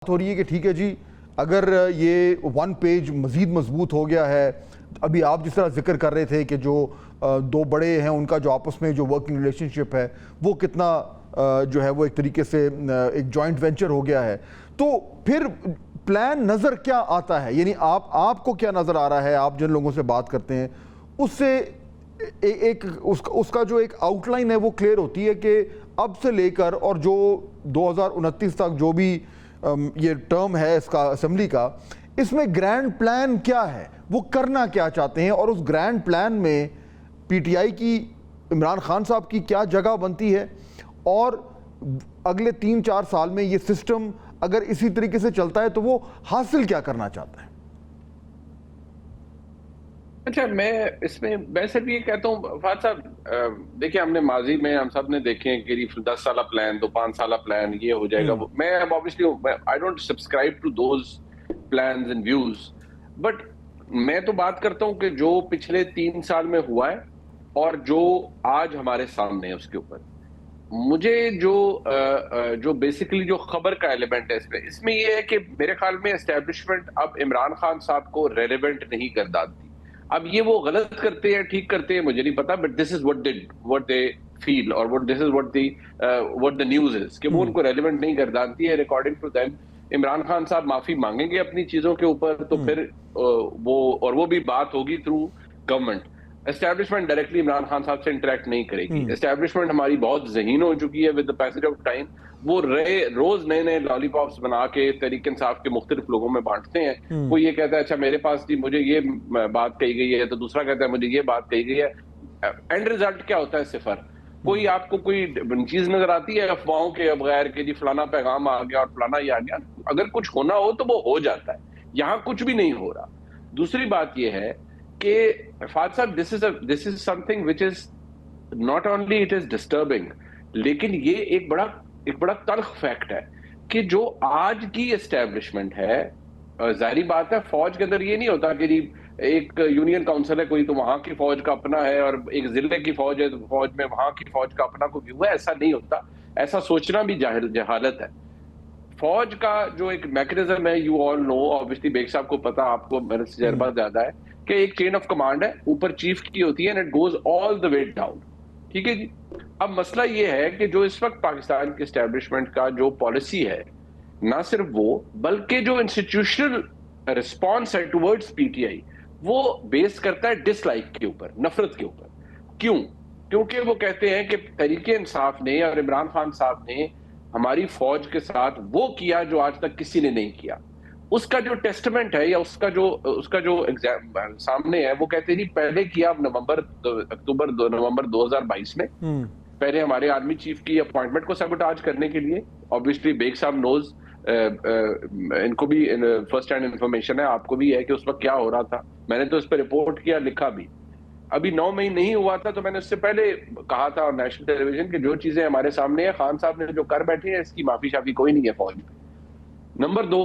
हो रही है कि ठीक है जी, अगर ये वन पेज मज़ीद मजबूत हो गया है, अभी आप जिस तरह जिक्र कर रहे थे कि जो दो बड़े हैं उनका जो आपस में जो वर्किंग रिलेशनशिप है वो कितना जो है वो एक तरीके से एक जॉइंट वेंचर हो गया है, तो फिर प्लान नज़र क्या आता है? यानी आपको क्या नज़र आ रहा है? आप जिन लोगों से बात करते हैं उससे उसका जो एक आउटलाइन है वो क्लियर होती है कि अब से लेकर और जो 2029 तक जो भी ये टर्म है इसका असेंबली का, इसमें ग्रैंड प्लान क्या है, वो करना क्या चाहते हैं, और उस ग्रैंड प्लान में पीटीआई की, इमरान खान साहब की क्या जगह बनती है, और अगले 3-4 साल में ये सिस्टम अगर इसी तरीके से चलता है तो वो हासिल क्या करना चाहता है? अच्छा, मैं सिर्फ ये कहता हूँ फाद साहब, देखिए हमने माजी में हम सब ने देखे हैं कि 10 साल प्लान, तो 5 साल प्लान ये हो जाएगा। मैं अब obviously I don't subscribe to those plans and views, but मैं तो बात करता हूँ कि जो पिछले 3 साल में हुआ है और जो आज हमारे सामने है उसके ऊपर मुझे जो बेसिकली जो खबर का एलिमेंट है इसमें ये है कि मेरे ख्याल में एस्टेब्लिशमेंट अब इमरान खान साहब को रेलेवेंट नहीं कर डालती। अब ये वो गलत करते हैं ठीक करते हैं मुझे नहीं पता, but this is what they feel और this is what the news is कि वो उनको रेलेवेंट नहीं कर डालती है। According to them Imran Khan साहब माफी मांगेंगे अपनी चीजों के ऊपर, तो फिर वो भी बात होगी through government. Establishment directly Imran Khan साहब से इंटरेक्ट नहीं करेगी। एस्टैब्लिशमेंट हमारी बहुत ज़हीन हो चुकी है with the passage of time. वो रोज नए नए लॉलीपॉप्स बना के तहरीक इंसाफ के मुख्तलिफ लोगों में बांटते हैं। वो ये कहता है अच्छा मेरे पास थी, मुझे ये बात कही गई है, तो दूसरा कहता है मुझे ये बात कही गई है। एंड रिजल्ट क्या होता है? सिफर। कोई आपको कोई चीज नजर आती है अफवाहों के बगैर कि जी फलाना पैगाम आ गया और फलाना ये आ गया? अगर कुछ होना हो तो वो हो जाता है। यहाँ कुछ भी नहीं हो रहा। दूसरी बात ये है कि फाद साहब, this is something which is not only it is disturbing, लेकिन ये एक बड़ा तल्ख फैक्ट है कि जो आज की एस्टेब्लिशमेंट है, जाहिर बात है फौज के अंदर ये नहीं होता कि जी एक यूनियन काउंसिल है कोई तो वहां की फौज का अपना है और एक जिले की फौज है तो फौज में वहां की फौज का अपना कोई व्यू है। ऐसा नहीं होता। ऐसा सोचना भी जहालत है। फौज का जो एक मैकेनिज्म है, you all know, obviously Beg साहब को पता, आपको मेरे से तजर्बा ज्यादा है कि एक चेन ऑफ कमांड है, ऊपर चीफ की होती है and it goes all the way down. ठीक है जी। अब मसला ये है कि जो इस वक्त पाकिस्तान की एस्टेब्लिशमेंट का जो पॉलिसी है, ना सिर्फ वो बल्कि जो इंस्टीट्यूशनल रिस्पॉन्स है टुवर्ड्स पीटीआई, वो बेस करता है डिसलाइक के ऊपर, नफरत के ऊपर। क्यों? क्योंकि वो कहते हैं कि तहरीक इंसाफ ने और इमरान खान साहब ने हमारी फौज के साथ वो किया जो आज तक किसी ने नहीं किया। उसका जो टेस्टमेंट है या उसका जो एग्जाम सामने है, वो कहते हैं जी पहले किया अक्टूबर नवंबर 2022 में, पहले हमारे आर्मी चीफ की अपॉइंटमेंट को सबोटाज करने के लिए। ऑब्वियसली बेग साहब नोज, इनको भी फर्स्ट हैंड इंफॉर्मेशन है, आपको भी है कि उस वक्त क्या हो रहा था। मैंने तो इस पर रिपोर्ट किया, लिखा भी। अभी 9 मई नहीं हुआ था तो मैंने उससे पहले कहा था और नेशनल टेलीविजन कि जो चीजें हमारे सामने है, खान साहब ने जो कर बैठे हैं, इसकी माफी शाफी कोई नहीं है फौज में। नंबर 2,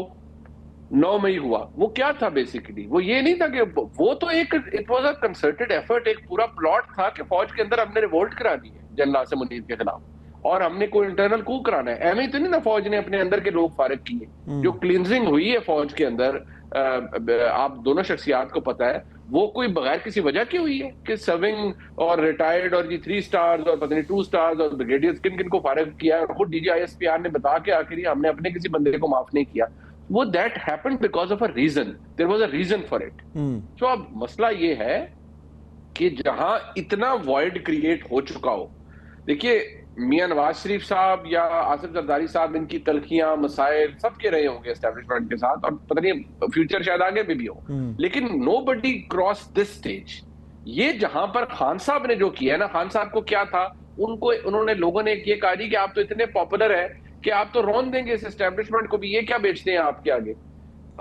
9 मई हुआ, वो क्या था? बेसिकली वो ये नहीं था कि वो तो it was a concerted effort, एक पूरा प्लॉट था कि फौज के अंदर हमने रिवोल्ट करा दी है जनरल आसिम मुनीर के खिलाफ और हमने कोई इंटरनल कू कराना है। एम ही तो नहीं ना फौज ने अपने अंदर के लोग फारिग किए। जो क्लींजिंग हुई है फौज के अंदर, आप दोनों शख्सियात को पता है, वो कोई बगैर किसी वजह की हुई है कि सर्विंग और रिटायर्ड और जी 3 स्टार्स और पता नहीं 2 स्टार्स और ब्रिगेडियर्स किन किन को फारिग किया है। खुद डीजीआईएसपीआर ने बता के आखिर हमने अपने किसी बंदे को माफ नहीं किया। वो that happened because of a reason, there was a reason for it. तो अब मसला ये है कि जहां इतना वॉइड क्रिएट हो चुका हो, देखिए मियां नवाज शरीफ साहब या आसिफ जरदारी साहब, इनकी तलखियां मसाइल सबके रहे होंगे एस्टेब्लिशमेंट के साथ और पता नहीं फ्यूचर शायद आगे भी हो, लेकिन नोबडी क्रॉस दिस स्टेज। ये जहां पर खान साहब ने जो किया है ना, खान साहब को क्या था, उन्होंने लोगों ने ये कहा कि आप तो इतने पॉपुलर है कि आप तो रौन देंगे इस एस्टेब्लिशमेंट को भी, ये क्या बेचते हैं आपके आगे।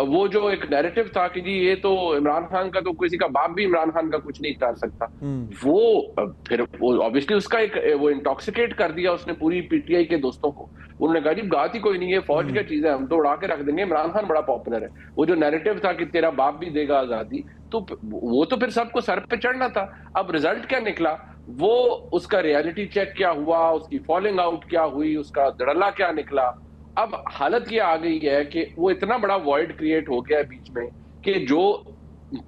वो जो एक नैरेटिव था कि जी ये तो इमरान खान का, तो किसी का बाप भी इमरान खान का कुछ नहीं कर सकता, वो फिर वो ऑब्वियसली उसका एक वो इंटॉक्सिकेट कर दिया उसने पूरी पीटीआई के दोस्तों को। उन्होंने कहा जी बात ही कोई नहीं है, फौज क्या चीज है, हम तो उड़ा के रख देंगे, इमरान खान बड़ा पॉपुलर है। वो जो नैरेटिव था कि तेरा बाप भी देगा आजादी, तो वो तो फिर सबको सर पे चढ़ना था। अब रिजल्ट क्या निकला, वो उसका रियलिटी चेक क्या हुआ, उसकी फॉलिंग आउट क्या हुई, उसका धड़ल्ला क्या निकला, अब हालत ये आ गई है कि वो इतना बड़ा वॉइड क्रिएट हो गया है बीच में कि जो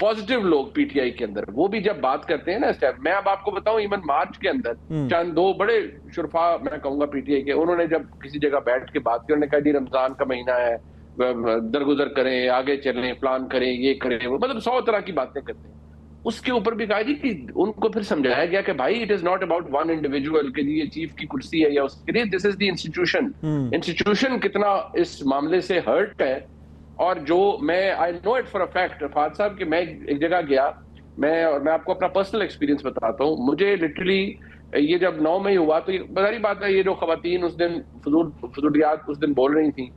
पॉजिटिव लोग पीटीआई के अंदर वो भी जब बात करते हैं ना स्टेप, मैं अब आपको बताऊं इवन मार्च के अंदर चंद दो बड़े शुरफा मैं कहूंगा पीटीआई के, उन्होंने जब किसी जगह बैठ के बात की, उन्होंने कहा जी रमजान का महीना है, दरगुजर करें, आगे चलें, प्लान करें, ये करें, वो मतलब 100 तरह की बातें करते हैं। उसके ऊपर भी कहा जी कि उनको फिर समझाया गया कि भाई it is not about one individual के लिए चीफ की कुर्सी है या उसके लिए, this is the institution. Institution कितना इस मामले से हर्ट है। और जो मैं I know it for a fact Fahd साहब कि मैं एक जगह गया, मैं आपको अपना पर्सनल एक्सपीरियंस बताता हूँ। मुझे लिटरली ये जब 9 मई हुआ तो बड़ी बात है, ये जो खवातीन उस दिन फजूलियात उस दिन बोल रही थी,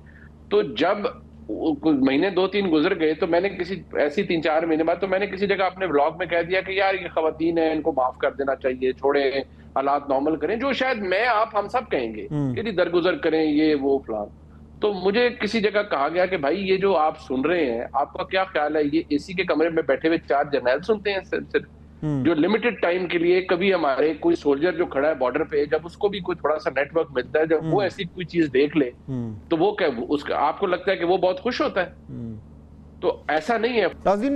तो जब कुछ महीने 2-3 गुजर गए तो मैंने किसी ऐसी 3-4 महीने बाद तो मैंने किसी जगह अपने व्लॉग में कह दिया कि यार ये खवातीन है, इनको माफ कर देना चाहिए, छोड़े, हालात नॉर्मल करें, जो शायद मैं आप हम सब कहेंगे कि जी दरगुजर करें, ये वो फलान। तो मुझे किसी जगह कहा गया कि भाई ये जो आप सुन रहे हैं, आपका क्या ख्याल है, ये एसी के कमरे में बैठे हुए 4 जर्नैल सुनते हैं सिर्फ, जो लिमिटेड टाइम के लिए, कभी हमारे कोई सोल्जर जो खड़ा है बॉर्डर पे, जब उसको भी कोई थोड़ा सा नेटवर्क मिलता है, जब वो ऐसी कोई चीज देख ले तो वो क्या उसका आपको लगता है कि वो बहुत खुश होता है? तो ऐसा नहीं है। नाज़रीन,